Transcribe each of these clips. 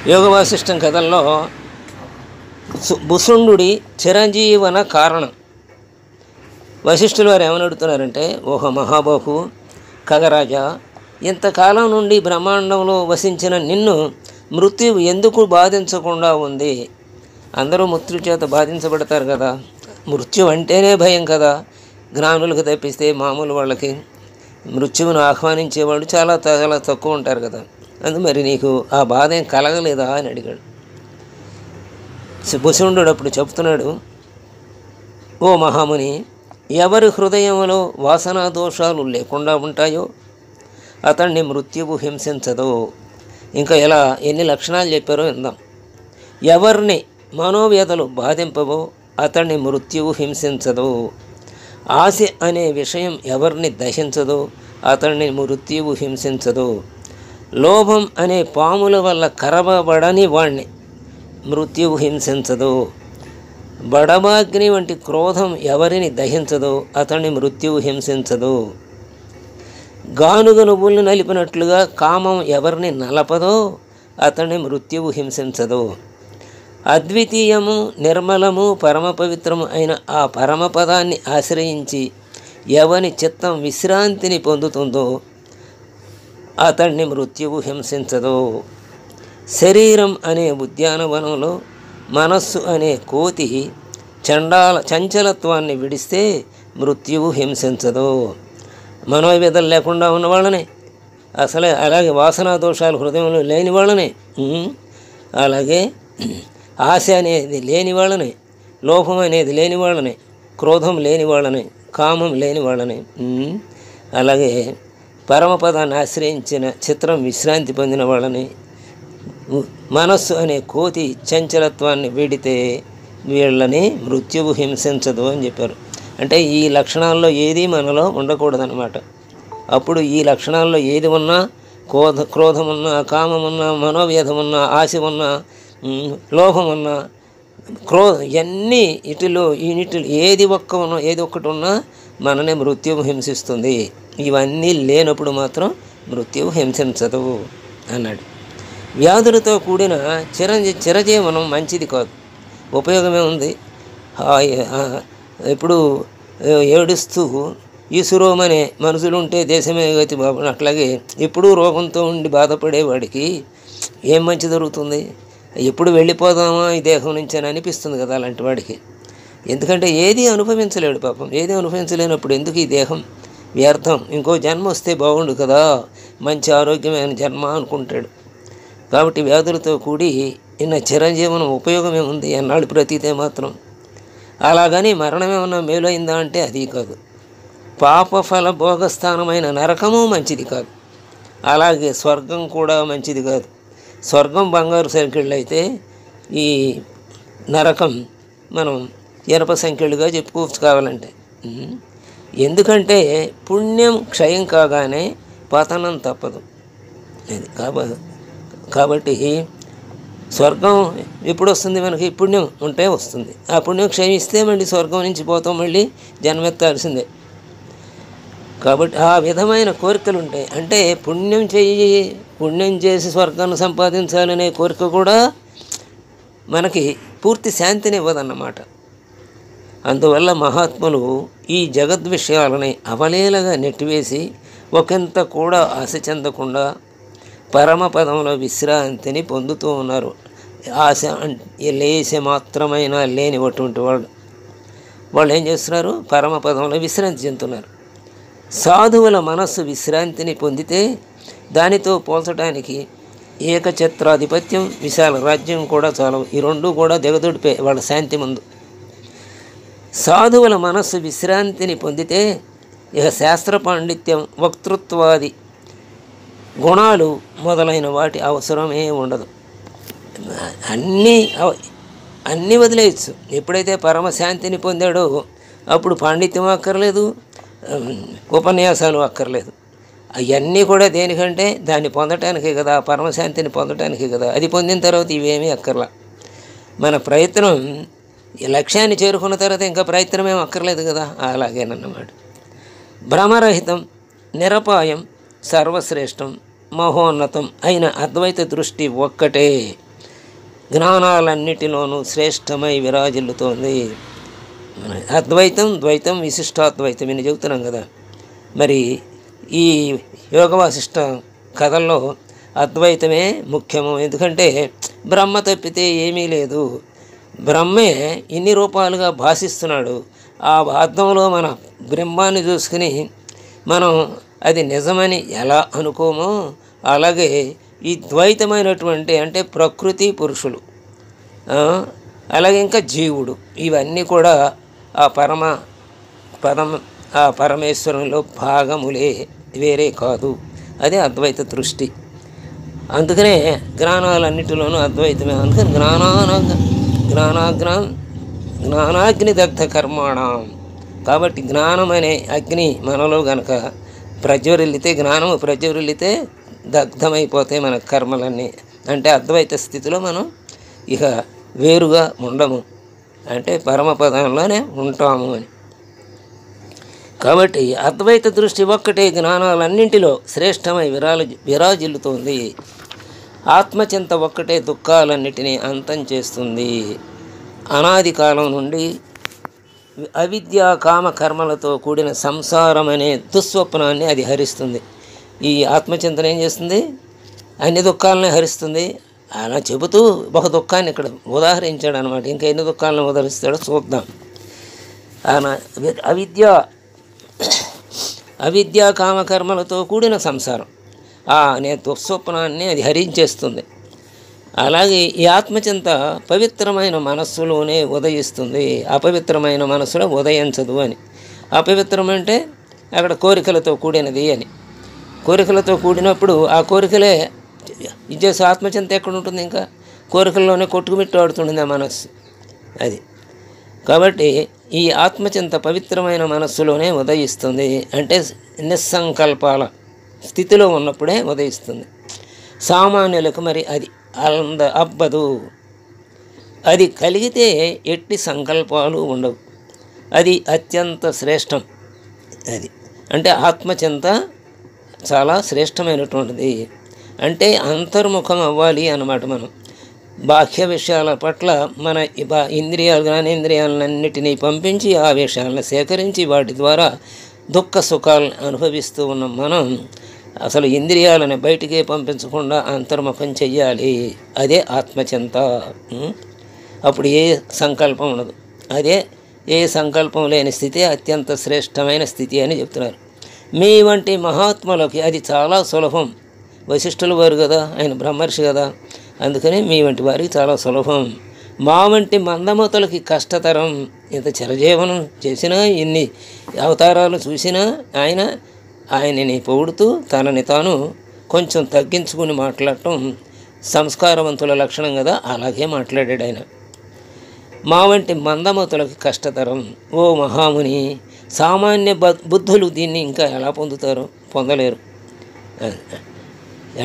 యోగ వాసిష్టం కథల్లో భుసుండుడి చిరంజీవన కారణం. వశిష్ఠులు వారు ఏమని అడుగుతున్నారంటే, ఓహో మహాబాహు ఖగరాజా, ఇంతకాలం నుండి బ్రహ్మాండంలో వసించిన నిన్ను మృత్యువు ఎందుకు బాధించకుండా ఉంది? అందరూ మృత్యు చేత బాధించబడతారు కదా, మృత్యు అంటేనే భయం కదా. జ్ఞానులకు తప్పిస్తే మామూలు వాళ్ళకి మృత్యువును ఆహ్వానించేవాళ్ళు చాలా చాలా తక్కువ ఉంటారు కదా. మరి నీకు ఆ బాధ ఏం కలగలేదా అని అడిగాడు. భుసుండు అప్పుడు చెప్తున్నాడు, ఓ మహాముని, ఎవరి హృదయంలో వాసనా దోషాలు లేకుండా ఉంటాయో అతన్ని మృత్యువు హింసించదు. ఇంకా ఎలా ఎన్ని లక్షణాలు చెప్పారో విందాం. ఎవరిని మనోవ్యధలు బాధింపవో అతన్ని మృత్యువు హింసించదు. ఆశ అనే విషయం ఎవరిని దహించదో అతన్ని మృత్యువు హింసించదు. లోభం అనే పాముల వల్ల కరవబడని వాణ్ణి మృత్యువు హింసించదు. బడబాగ్ని వంటి క్రోధం ఎవరిని దహించదో అతన్ని మృత్యువు హింసించదు. గానుగ నువ్వులను నలిపినట్లుగా కామం ఎవరిని నలపదో అతన్ని మృత్యువు హింసించదు. అద్వితీయము, నిర్మలము, పరమ పవిత్రము అయిన ఆ పరమపదాన్ని ఆశ్రయించి ఎవని చిత్తం విశ్రాంతిని పొందుతుందో అతన్ని మృత్యువు హింసించదు. శరీరం అనే ఉద్యానవనంలో మనస్సు అనే కోతి చంచలత్వాన్ని విడిస్తే మృత్యువు హింసించదు. మనోవ్యధలు లేకుండా ఉన్న వాళ్ళని, అసలే అలాగే వాసనా దోషాలు హృదయంలో లేని వాళ్ళని, అలాగే ఆశ అనేది లేని వాళ్ళని, లోభం అనేది లేని వాళ్ళని, క్రోధం లేని వాళ్ళని, కామం లేని వాళ్ళని, అలాగే పరమపదాన్ని ఆశ్రయించిన చిత్రం విశ్రాంతి పొందిన వాళ్ళని, మనస్సు అనే కోతి చంచలత్వాన్ని వీడితే వీళ్ళని మృత్యువు హింసించదు అని చెప్పారు. అంటే ఈ లక్షణాల్లో ఏది మనలో ఉండకూడదన్నమాట. అప్పుడు ఈ లక్షణాల్లో ఏది ఉన్నా, క్రోధం ఉన్నా, కామం ఉన్నా, మనోవ్యధం ఉన్నా, ఆశ ఉన్నా, లోభం ఉన్నా, ఇవన్నీ వీటిలో ఏది ఒక్కటి ఉన్నా మననే మృత్యువు హింసిస్తుంది. ఇవన్నీ లేనప్పుడు మాత్రం మృత్యువు హింసించదు అన్నాడు. వ్యాధులతో కూడిన చిరజీవనం మంచిది కాదు, ఉపయోగమే ఉంది. ఇప్పుడు ఏడుస్తూ ఈసురోమనే మనుషులు ఉంటే దేశమే గతి బాబు, అట్లాగే ఎప్పుడూ రోగంతో ఉండి బాధపడేవాడికి ఏం మంచి జరుగుతుంది? ఎప్పుడు వెళ్ళిపోదామా ఈ దేహం నుంచి అని అనిపిస్తుంది కదా అలాంటి వాడికి. ఎందుకంటే ఏది అనుభవించలేడు పాపం. ఏది అనుభవించలేనప్పుడు ఎందుకు ఈ దేహం వ్యర్థం, ఇంకో జన్మ వస్తే బాగుండు కదా, మంచి ఆరోగ్యమైన జన్మ అనుకుంటాడు. కాబట్టి వ్యాధులతో కూడి ఇన్న చిరంజీవనం ఉపయోగమే ఉంది ఎన్నాళ్ళు బ్రతికితే మాత్రం. అలాగని మరణమేమన్నా మేలైందా అంటే అది కాదు. పాపఫల భోగస్థానమైన నరకము మంచిది కాదు, అలాగే స్వర్గం కూడా మంచిది కాదు. స్వర్గం బంగారు సంఖ్యలు అయితే ఈ నరకం మనం ఇనప సంఖ్యలుగా చెప్పుకోవచ్చు కావాలంటే. ఎందుకంటే పుణ్యం క్షయం కాగానే పతనం తప్పదు. కాబట్టి స్వర్గం ఎప్పుడు వస్తుంది మనకి? పుణ్యం ఉంటే వస్తుంది. ఆ పుణ్యం క్షయిస్తే మళ్ళీ స్వర్గం నుంచి పోతాం, మళ్ళీ జన్మెత్తాల్సిందే. కాబట్టి ఆ విధమైన కోరికలు ఉంటాయి. అంటే పుణ్యం చేసి స్వర్గాన్ని సంపాదించాలనే కోరిక కూడా మనకి పూర్తి శాంతిని ఇవ్వదన్నమాట. అందువల్ల మహాత్ములు ఈ జగద్విషయాలని అవలేలగా నెట్టివేసి ఒకంత కూడా ఆశ చెందకుండా పరమపదంలో విశ్రాంతిని పొందుతూ ఉన్నారు. ఆశ లేశ మాత్రమైనా లేనిటువంటి వాళ్ళు ఏం చేస్తున్నారు? పరమపదంలో విశ్రాంతి చెందుతున్నారు. సాధువుల మనస్సు విశ్రాంతిని పొందితే దానితో పోల్చడానికి ఏకఛత్రాధిపత్యం, విశాల రాజ్యం కూడా చాలవు. ఈ రెండు కూడా దిగదుడిపే వాళ్ళ శాంతి ముందు. సాధువుల మనస్సు విశ్రాంతిని పొందితే ఇక శాస్త్ర పాండిత్యం, వక్తృత్వాది గుణాలు మొదలైన వాటి అవసరమే ఉండదు. అన్నీ వదిలేయచ్చు. ఎప్పుడైతే పరమశాంతిని పొందాడో అప్పుడు పాండిత్యం అక్కర్లేదు, ఉపన్యాసాలు అక్కర్లేదు. అవన్నీ కూడా దేనికంటే దాన్ని పొందటానికే కదా, పరమశాంతిని పొందటానికే కదా. అది పొందిన తర్వాత ఇవేమీ అక్కర్లా. మన ప్రయత్నం ఈ లక్ష్యాన్ని చేరుకున్న తర్వాత ఇంకా ప్రయత్నం ఏం అక్కర్లేదు కదా. అలాగేనన్నమాట. భ్రమరహితం, నిరపాయం, సర్వశ్రేష్టం, మహోన్నతం అయిన అద్వైత దృష్టి ఒక్కటే జ్ఞానాలన్నిటిలోనూ శ్రేష్టమై విరాజిల్లుతోంది. అద్వైతం, ద్వైతం, విశిష్టాద్వైతం అని చెబుతున్నాం కదా. మరి ఈ యోగ వాసిష్ట కథల్లో అద్వైతమే ముఖ్యము. ఎందుకంటే బ్రహ్మ తప్పితే ఏమీ లేదు. బ్రహ్మే ఇన్ని రూపాలుగా భాషిస్తున్నాడు. ఆ అర్థంలో మన బ్రహ్మాన్ని చూసుకుని మనం అది నిజమని ఎలా అనుకోమో అలాగే ఈ ద్వైతమైనటువంటి అంటే ప్రకృతి పురుషులు, అలాగే ఇంకా జీవుడు, ఇవన్నీ కూడా ఆ ఆ పరమేశ్వరంలో భాగములే, వేరే కాదు. అదే అద్వైత దృష్టి. అందుకనే జ్ఞానాలన్నిటిలోనూ అద్వైతమే. అందుకని జ్ఞానాగ్ని దగ్ధ కర్మాణం. కాబట్టి జ్ఞానం అనే అగ్ని మనలో గనక జ్ఞానము ప్రజ్వరిల్లితే దగ్ధమైపోతాయి మన కర్మలన్నీ. అంటే అద్వైత స్థితిలో మనం ఇక వేరుగా ఉండము, అంటే పరమపదంలోనే ఉంటాము అని. కాబట్టి అద్వైత దృష్టి ఒక్కటే జ్ఞానాలన్నింటిలో శ్రేష్టమై విరాజిల్లుతోంది. ఆత్మచింత ఒక్కటే దుఃఖాలన్నిటినీ అంతం చేస్తుంది. అనాది కాలం నుండి అవిద్యా కామ కర్మలతో కూడిన సంసారం అనే దుస్వప్నాన్ని అది హరిస్తుంది. ఈ ఆత్మచింతన ఏం చేస్తుంది? అన్ని దుఃఖాలని హరిస్తుంది. అలా చెబుతూ ఒక దుఃఖాన్ని ఇక్కడ ఉదాహరించాడు అనమాట. ఇంకా ఎన్ని దుఃఖాలను ఉదాహరిస్తాడో చూద్దాం. అవిద్యా కామకర్మలతో కూడిన సంసారం అనే దుస్వప్నాన్ని అది హరించేస్తుంది. అలాగే ఈ ఆత్మచింత పవిత్రమైన మనస్సులోనే ఉదయిస్తుంది, అపవిత్రమైన మనస్సులో ఉదయించదు అని. అపవిత్రం అంటే అక్కడ కోరికలతో కూడినది అని. కోరికలతో కూడినప్పుడు ఆ కోరికలే ఇచ్చేసి ఆత్మచింత ఎక్కడ ఉంటుంది? ఇంకా కోరికల్లోనే కొట్టుకుమిట్టాడుతుంది ఆ మనస్సు అది. కాబట్టి ఈ ఆత్మచింత పవిత్రమైన మనస్సులోనే ఉదయిస్తుంది. అంటే నిస్సంకల్పాల స్థితిలో ఉన్నప్పుడే ఉదయిస్తుంది. సామాన్యులకు మరి అది అబ్బదు. అది కలిగితే ఎట్టి సంకల్పాలు ఉండవు. అది అత్యంత శ్రేష్టం. అది అంటే ఆత్మచింత చాలా శ్రేష్టమైనటువంటిది. అంటే అంతర్ముఖం అవ్వాలి అన్నమాట. మనం బాహ్య విషయాల పట్ల మన జ్ఞానేంద్రియాలన్నిటినీ పంపించి ఆ విషయాలను సేకరించి వాటి ద్వారా దుఃఖ సుఖాలను అనుభవిస్తూ ఉన్నాం. మనం అసలు ఇంద్రియాలను బయటికే పంపించకుండా అంతర్ముఖం చెయ్యాలి. అదే ఆత్మచింత. అప్పుడు ఏ సంకల్పం ఉండదు. అదే ఏ సంకల్పం లేని స్థితి అత్యంత శ్రేష్టమైన స్థితి అని చెప్తున్నారు. మీ వంటి మహాత్ములకి అది చాలా సులభం. వశిష్ఠుల వారు కదా, ఆయన బ్రహ్మర్షి కదా, అందుకని మీ వంటి వారికి చాలా సులభం. మా వంటి మందమతులకి కష్టతరం. ఇంత చిరజీవనం చేసినా, ఇన్ని అవతారాలు చూసినా ఆయనని పొగుడుతూ తనని తాను కొంచెం తగ్గించుకుని మాట్లాడటం సంస్కారవంతుల లక్షణం కదా, అలాగే మాట్లాడాడు ఆయన. మా వంటి మందమతులకి కష్టతరం. ఓ మహాముని, సామాన్య బుద్ధులు దీన్ని ఇంకా ఎలా పొందుతారు? పొందలేరు.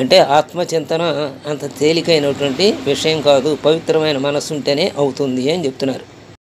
అంటే ఆత్మచింతన అంత తేలికైనటువంటి విషయం కాదు. పవిత్రమైన మనస్సు ఉంటేనే అవుతుంది అని చెప్తున్నారు.